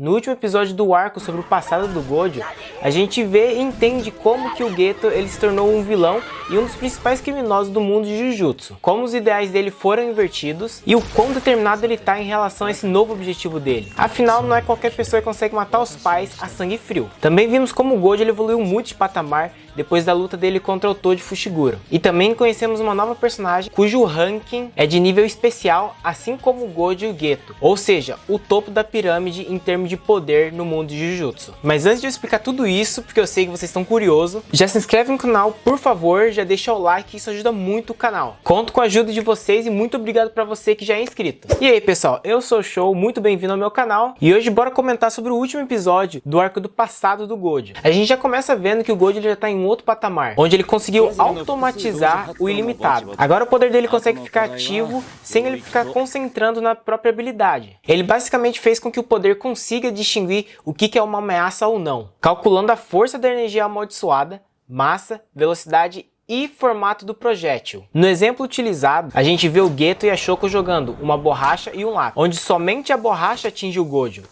No último episódio do arco sobre o passado do Gojo, a gente vê e entende como que o Geto ele se tornou um vilão e um dos principais criminosos do mundo de Jujutsu, como os ideais dele foram invertidos e o quão determinado ele tá em relação a esse novo objetivo dele. Afinal, não é qualquer pessoa que consegue matar os pais a sangue frio. Também vimos como o Gojo ele evoluiu muito de patamar depois da luta dele contra o Toji Fushiguro. E também conhecemos uma nova personagem cujo ranking é de nível especial, assim como o Gojo e o Geto, ou seja, o topo da pirâmide em termos de poder no mundo de Jujutsu. Mas antes de eu explicar tudo isso, porque eu sei que vocês estão curiosos, já se inscreve no canal, por favor, já deixa o like, isso ajuda muito o canal. Conto com a ajuda de vocês e muito obrigado para você que já é inscrito. E aí pessoal, eu sou o Show, muito bem-vindo ao meu canal, e hoje bora comentar sobre o último episódio do arco do passado do Gojo. A gente já começa vendo que o Gojo já tá em outro patamar, onde ele conseguiu automatizar o ilimitado. Agora o poder dele consegue ficar ativo sem ele ficar concentrando na própria habilidade. Ele basicamente fez com que o poder consiga distinguir o que é uma ameaça ou não, calculando a força da energia amaldiçoada, massa, velocidade e formato do projétil. No exemplo utilizado, a gente vê o Geto e a Shoko jogando uma borracha e um lápis, onde somente a borracha atinge o Gojo.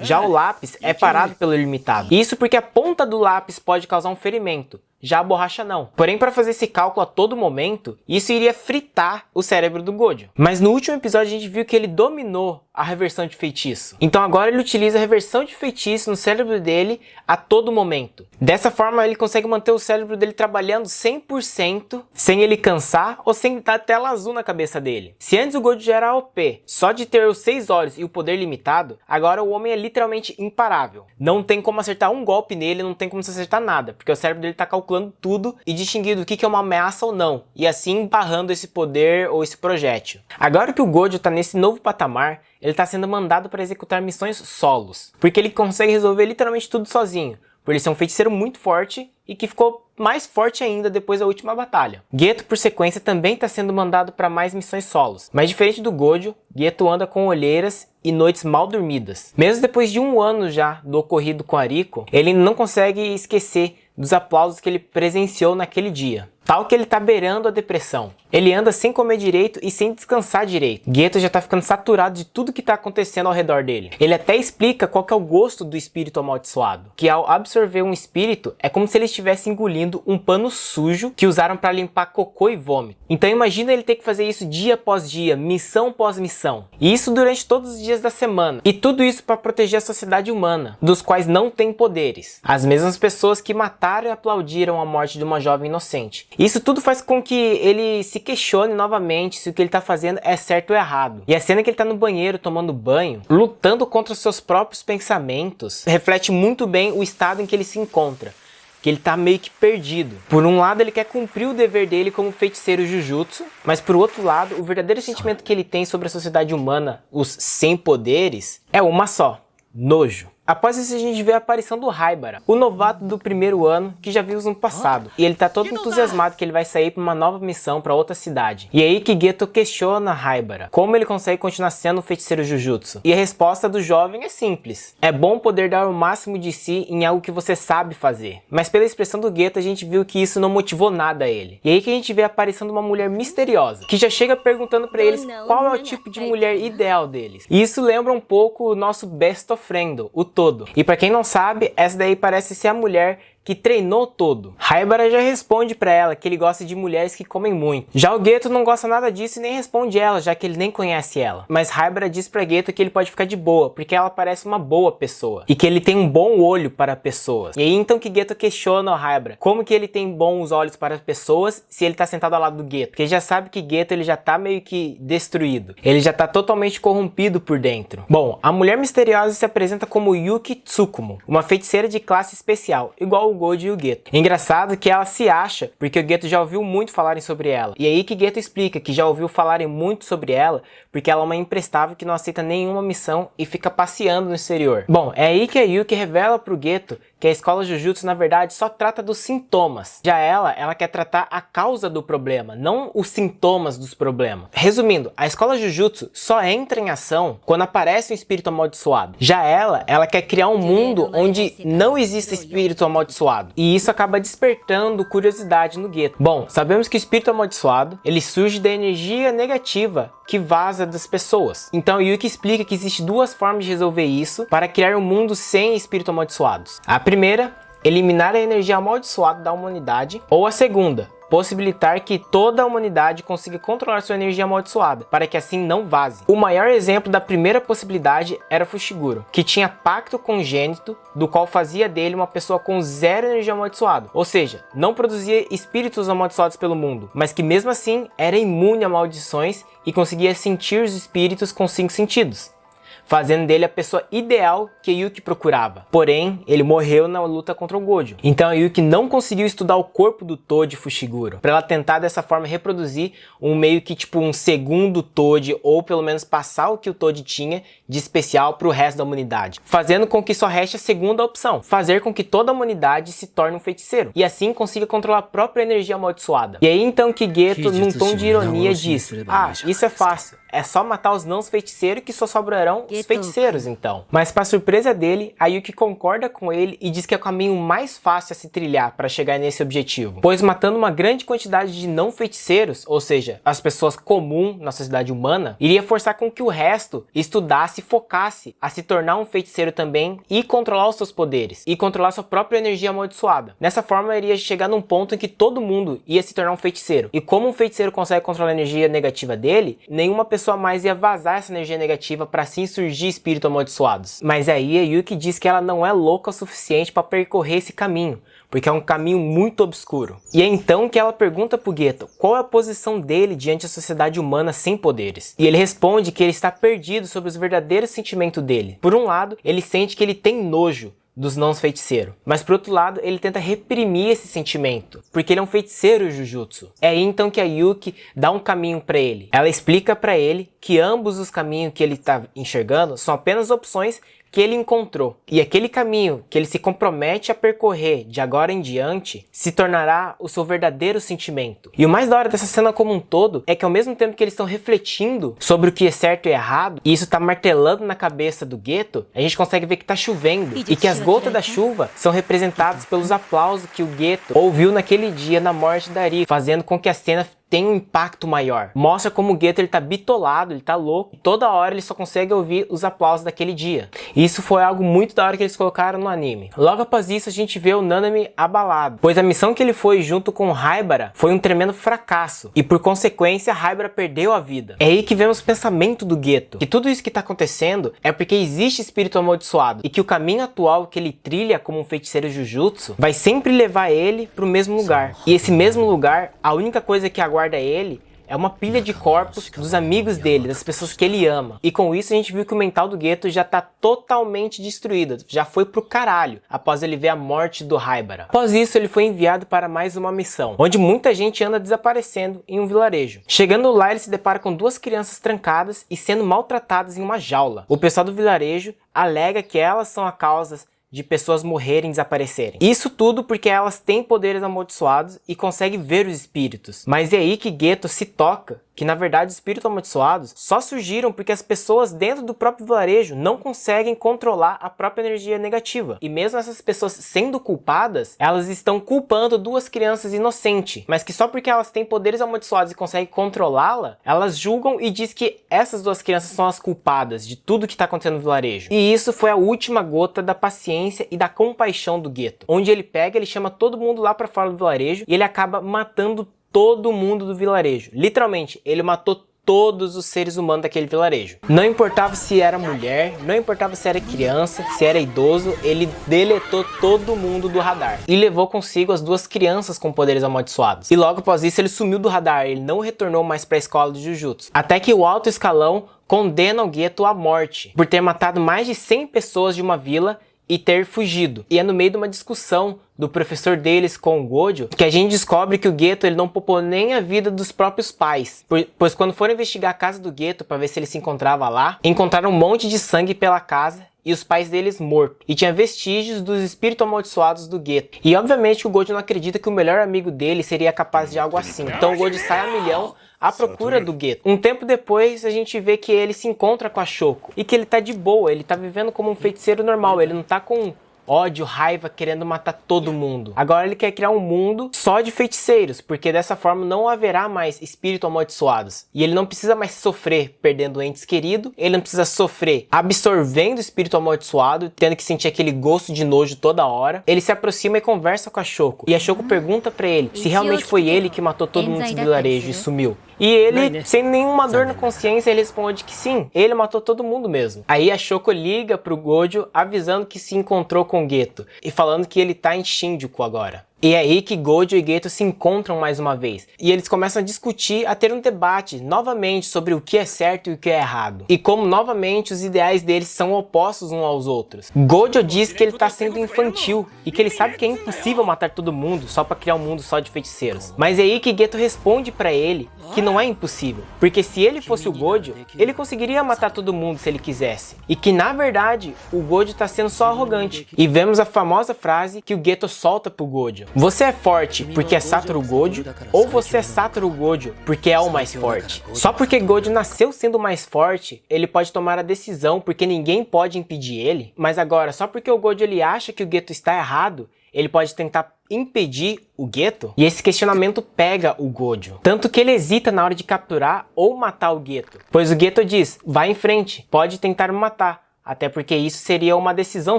Já o lápis é parado pelo ilimitado. Isso porque a ponta do lápis pode causar um ferimento, já a borracha não. Porém, para fazer esse cálculo a todo momento, isso iria fritar o cérebro do Gojo. Mas no último episódio a gente viu que ele dominou a reversão de feitiço. Então agora ele utiliza a reversão de feitiço no cérebro dele a todo momento. Dessa forma ele consegue manter o cérebro dele trabalhando 100% sem ele cansar ou sem dar tela azul na cabeça dele. Se antes o Gojo já era OP, só de ter os 6 olhos e o poder limitado, agora o homem é literalmente imparável. Não tem como acertar um golpe nele, não tem como se acertar nada, porque o cérebro dele está calculando tudo e distinguindo o que é uma ameaça ou não, e assim barrando esse poder ou esse projétil. Agora que o Gojo está nesse novo patamar, ele está sendo mandado para executar missões solos, porque ele consegue resolver literalmente tudo sozinho, por ele ser um feiticeiro muito forte e que ficou mais forte ainda depois da última batalha. Geto, por sequência, também está sendo mandado para mais missões solos, mas diferente do Gojo, Geto anda com olheiras e noites mal dormidas. Mesmo depois de um ano já do ocorrido com Ariko, ele não consegue esquecer dos aplausos que ele presenciou naquele dia. Tal que ele tá beirando a depressão. Ele anda sem comer direito e sem descansar direito. Geto já tá ficando saturado de tudo que tá acontecendo ao redor dele. Ele até explica qual que é o gosto do espírito amaldiçoado. Que ao absorver um espírito, é como se ele estivesse engolindo um pano sujo que usaram para limpar cocô e vômito. Então imagina ele ter que fazer isso dia após dia, missão após missão. E isso durante todos os dias da semana. E tudo isso para proteger a sociedade humana, dos quais não tem poderes. As mesmas pessoas que mataram e aplaudiram a morte de uma jovem inocente. Isso tudo faz com que ele se questione novamente se o que ele tá fazendo é certo ou errado. E a cena que ele tá no banheiro tomando banho, lutando contra os seus próprios pensamentos, reflete muito bem o estado em que ele se encontra. Que ele tá meio que perdido. Por um lado ele quer cumprir o dever dele como feiticeiro Jujutsu, mas por outro lado o verdadeiro sentimento que ele tem sobre a sociedade humana, os sem poderes, é uma só: nojo. Após isso a gente vê a aparição do Haibara, o novato do primeiro ano que já vimos no passado. E ele tá todo entusiasmado que ele vai sair para uma nova missão para outra cidade. E é aí que Geto questiona Haibara como ele consegue continuar sendo um feiticeiro Jujutsu. E a resposta do jovem é simples: é bom poder dar o máximo de si em algo que você sabe fazer. Mas pela expressão do Geto a gente viu que isso não motivou nada a ele. E aí que a gente vê a aparição de uma mulher misteriosa, que já chega perguntando para eles qual é o tipo de mulher ideal deles. E isso lembra um pouco o nosso best of friend, o Todo. E pra quem não sabe, essa daí parece ser a mulher que treinou Todo. Haibara já responde pra ela que ele gosta de mulheres que comem muito. Já o Geto não gosta nada disso e nem responde ela, já que ele nem conhece ela. Mas Haibara diz pra Geto que ele pode ficar de boa, porque ela parece uma boa pessoa. E que ele tem um bom olho para pessoas. E aí então que Geto questiona o Haibara como que ele tem bons olhos para pessoas se ele tá sentado ao lado do Geto. Porque ele já sabe que Geto ele já tá meio que destruído. Ele já tá totalmente corrompido por dentro. Bom, a mulher misteriosa se apresenta como Yuki Tsukumo, uma feiticeira de classe especial, igual o Gojo e o Geto. Engraçado que ela se acha, porque o Geto já ouviu muito falarem sobre ela. E aí que Geto explica que já ouviu falarem muito sobre ela, porque ela é uma imprestável que não aceita nenhuma missão e fica passeando no exterior. Bom, é aí que a Yuki revela pro Geto que a escola Jujutsu na verdade só trata dos sintomas. Já ela quer tratar a causa do problema, não os sintomas dos problemas. Resumindo, a escola Jujutsu só entra em ação quando aparece um espírito amaldiçoado. Já ela quer criar um mundo onde não existe espírito amaldiçoado amaldiçoado. E isso acaba despertando curiosidade no Geto. Bom, sabemos que o espírito amaldiçoado, ele surge da energia negativa que vaza das pessoas. Então Yuki explica que existe duas formas de resolver isso para criar um mundo sem espíritos amaldiçoados. A primeira, eliminar a energia amaldiçoada da humanidade, ou a segunda, possibilitar que toda a humanidade consiga controlar sua energia amaldiçoada, para que assim não vaze. O maior exemplo da primeira possibilidade era Fushiguro, que tinha pacto congênito, do qual fazia dele uma pessoa com zero energia amaldiçoada, ou seja, não produzia espíritos amaldiçoados pelo mundo, mas que mesmo assim era imune a maldições e conseguia sentir os espíritos com 5 sentidos, fazendo dele a pessoa ideal que Yuki procurava. Porém, ele morreu na luta contra o Gojo. Então a Yuki não conseguiu estudar o corpo do Toji Fushiguro, para ela tentar dessa forma reproduzir um meio que tipo um segundo Toji, ou pelo menos passar o que o Toji tinha de especial para o resto da humanidade, fazendo com que só reste a segunda opção, fazer com que toda a humanidade se torne um feiticeiro, e assim consiga controlar a própria energia amaldiçoada. E aí então que Geto, num tom de ironia, diz: ah, isso é fácil, é só matar os não feiticeiros que só sobrarão os feiticeiros então. Mas para surpresa dele, a Yuki concorda com ele e diz que é o caminho mais fácil a se trilhar para chegar nesse objetivo, pois matando uma grande quantidade de não feiticeiros, ou seja, as pessoas comuns na sociedade humana, iria forçar com que o resto estudasse e focasse a se tornar um feiticeiro também e controlar os seus poderes, e controlar sua própria energia amaldiçoada. Nessa forma, iria chegar num ponto em que todo mundo ia se tornar um feiticeiro, e como um feiticeiro consegue controlar a energia negativa dele, nenhuma pessoa mais ia vazar essa energia negativa para assim surgir espíritos amaldiçoados. Mas aí a Yuki diz que ela não é louca o suficiente para percorrer esse caminho, porque é um caminho muito obscuro. E é então que ela pergunta pro Geto qual é a posição dele diante da sociedade humana sem poderes. E ele responde que ele está perdido sobre os verdadeiros sentimentos dele. Por um lado, ele sente que ele tem nojo dos não feiticeiros, mas por outro lado ele tenta reprimir esse sentimento, porque ele é um feiticeiro Jujutsu. É aí então que a Yuki dá um caminho para ele. Ela explica para ele que ambos os caminhos que ele está enxergando são apenas opções que ele encontrou, e aquele caminho que ele se compromete a percorrer de agora em diante se tornará o seu verdadeiro sentimento. E o mais da hora dessa cena como um todo é que ao mesmo tempo que eles estão refletindo sobre o que é certo e errado, e isso tá martelando na cabeça do Geto, a gente consegue ver que tá chovendo e que as gotas da chuva são representadas pelos aplausos que o Geto ouviu naquele dia na morte da Ri, fazendo com que a cena tem um impacto maior. Mostra como o Geto ele tá bitolado, ele tá louco. E toda hora ele só consegue ouvir os aplausos daquele dia. E isso foi algo muito da hora que eles colocaram no anime. Logo após isso a gente vê o Nanami abalado, pois a missão que ele foi junto com Haibara foi um tremendo fracasso. E por consequência Haibara perdeu a vida. É aí que vemos o pensamento do Geto, que tudo isso que tá acontecendo é porque existe espírito amaldiçoado. E que o caminho atual que ele trilha como um feiticeiro Jujutsu vai sempre levar ele pro mesmo lugar. E esse mesmo lugar, a única coisa que aguarda ele é uma pilha de corpos dos amigos dele, das pessoas que ele ama. E com isso a gente viu que o mental do Geto já tá totalmente destruído, já foi pro caralho após ele ver a morte do Haibara. Após isso ele foi enviado para mais uma missão, onde muita gente anda desaparecendo em um vilarejo. Chegando lá ele se depara com 2 crianças trancadas e sendo maltratadas em uma jaula. O pessoal do vilarejo alega que elas são a causa de pessoas morrerem e desaparecerem. Isso tudo porque elas têm poderes amaldiçoados e conseguem ver os espíritos. Mas é aí que Geto se toca que na verdade os espíritos amaldiçoados só surgiram porque as pessoas dentro do próprio vilarejo não conseguem controlar a própria energia negativa. E mesmo essas pessoas sendo culpadas, elas estão culpando 2 crianças inocentes, mas que só porque elas têm poderes amaldiçoados e conseguem controlá-la, elas julgam e diz que essas 2 crianças são as culpadas de tudo que está acontecendo no vilarejo. E isso foi a última gota da paciência e da compaixão do Geto, onde ele pega, ele chama todo mundo lá para fora do vilarejo e ele acaba matando todo mundo do vilarejo. Literalmente, ele matou todos os seres humanos daquele vilarejo. Não importava se era mulher, não importava se era criança, se era idoso, ele deletou todo mundo do radar. E levou consigo as 2 crianças com poderes amaldiçoados. E logo após isso ele sumiu do radar, ele não retornou mais para a escola de Jujutsu. Até que o alto escalão condena o Geto à morte, por ter matado mais de 100 pessoas de uma vila e ter fugido. E é no meio de uma discussão do professor deles com o Gojo que a gente descobre que o Geto ele não poupou nem a vida dos próprios pais, pois quando foram investigar a casa do Geto para ver se ele se encontrava lá, encontraram um monte de sangue pela casa e os pais deles mortos, e tinha vestígios dos espíritos amaldiçoados do Geto. E obviamente o Gojo não acredita que o melhor amigo dele seria capaz de algo assim, então o Gojo sai a milhão à procura do Geto. Um tempo depois a gente vê que ele se encontra com a Shoko e que ele tá de boa, ele tá vivendo como um feiticeiro normal, ele não tá com ódio, raiva, querendo matar todo mundo. Agora ele quer criar um mundo só de feiticeiros, porque dessa forma não haverá mais espíritos amaldiçoados. E ele não precisa mais sofrer perdendo entes queridos, ele não precisa sofrer absorvendo o espírito amaldiçoado, tendo que sentir aquele gosto de nojo toda hora. Ele se aproxima e conversa com a Shoko. E a Shoko pergunta pra ele se realmente foi ele que matou todo mundo nesse vilarejo e sumiu. E ele, sem nenhuma dor na consciência, ele responde que sim, ele matou todo mundo mesmo. Aí a Shoko liga pro Gojo, avisando que se encontrou com o Geto, e falando que ele tá em Shinjuku agora. E é aí que Gojo e Geto se encontram mais uma vez. E eles começam a discutir, a ter um debate novamente sobre o que é certo e o que é errado. E como novamente os ideais deles são opostos uns aos outros. Gojo diz que ele tá sendo infantil e que ele sabe que é impossível matar todo mundo só pra criar um mundo só de feiticeiros. Mas é aí que Geto responde pra ele que não é impossível. Porque se ele fosse o Gojo, ele conseguiria matar todo mundo se ele quisesse. E que na verdade, o Gojo tá sendo só arrogante. E vemos a famosa frase que o Geto solta pro Gojo. Você é forte porque é Satoru Gojo, ou você é Satoru Gojo porque é o mais forte? Só porque Gojo nasceu sendo o mais forte, ele pode tomar a decisão porque ninguém pode impedir ele. Mas agora, só porque o Gojo ele acha que o Geto está errado, ele pode tentar impedir o Geto? E esse questionamento pega o Gojo. Tanto que ele hesita na hora de capturar ou matar o Geto. Pois o Geto diz, vai em frente, pode tentar me matar. Até porque isso seria uma decisão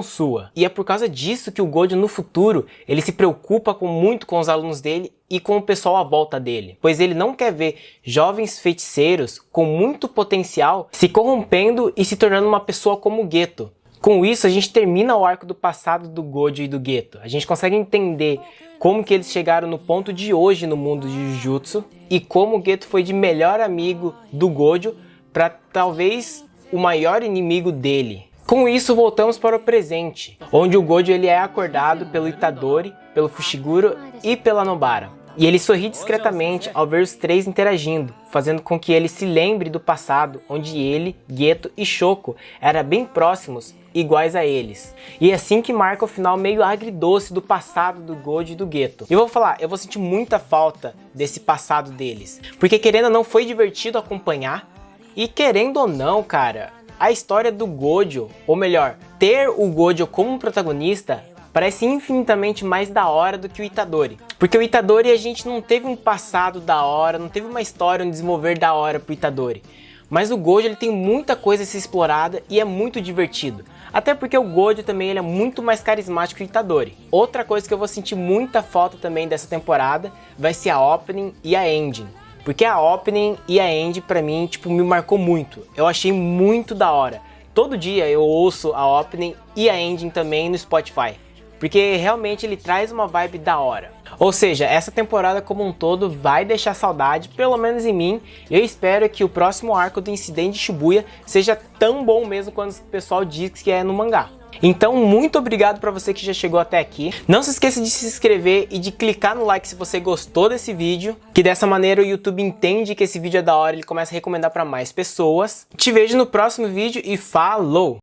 sua. E é por causa disso que o Gojo no futuro, ele se preocupa muito com os alunos dele e com o pessoal à volta dele. Pois ele não quer ver jovens feiticeiros com muito potencial se corrompendo e se tornando uma pessoa como o Geto. Com isso, a gente termina o arco do passado do Gojo e do Geto. A gente consegue entender como que eles chegaram no ponto de hoje no mundo de Jujutsu e como o Geto foi de melhor amigo do Gojo para talvez o maior inimigo dele. Com isso, voltamos para o presente, onde o Gojo ele é acordado pelo Itadori, pelo Fushiguro e pela Nobara. E ele sorri discretamente ao ver os três interagindo, fazendo com que ele se lembre do passado, onde ele, Geto e Shoko eram bem próximos, iguais a eles. E é assim que marca o final meio agridoce do passado do Gojo e do Geto. E eu vou falar, eu vou sentir muita falta desse passado deles, porque querendo ou não foi divertido acompanhar, e querendo ou não, cara, a história do Gojo, ou melhor, ter o Gojo como protagonista, parece infinitamente mais da hora do que o Itadori. Porque o Itadori a gente não teve um passado da hora, não teve uma história, um desenvolver da hora pro Itadori. Mas o Gojo ele tem muita coisa a ser explorada e é muito divertido. Até porque o Gojo também ele é muito mais carismático que o Itadori. Outra coisa que eu vou sentir muita falta também dessa temporada vai ser a opening e a ending. Porque a opening e a ending pra mim, tipo, me marcou muito. Eu achei muito da hora. Todo dia eu ouço a opening e a ending também no Spotify. Porque realmente ele traz uma vibe da hora. Ou seja, essa temporada como um todo vai deixar saudade, pelo menos em mim. Eu espero que o próximo arco do Incidente de Shibuya seja tão bom mesmo quanto o pessoal diz que é no mangá. Então, muito obrigado para você que já chegou até aqui. Não se esqueça de se inscrever e de clicar no like se você gostou desse vídeo, que dessa maneira o YouTube entende que esse vídeo é da hora e ele começa a recomendar para mais pessoas. Te vejo no próximo vídeo e falou!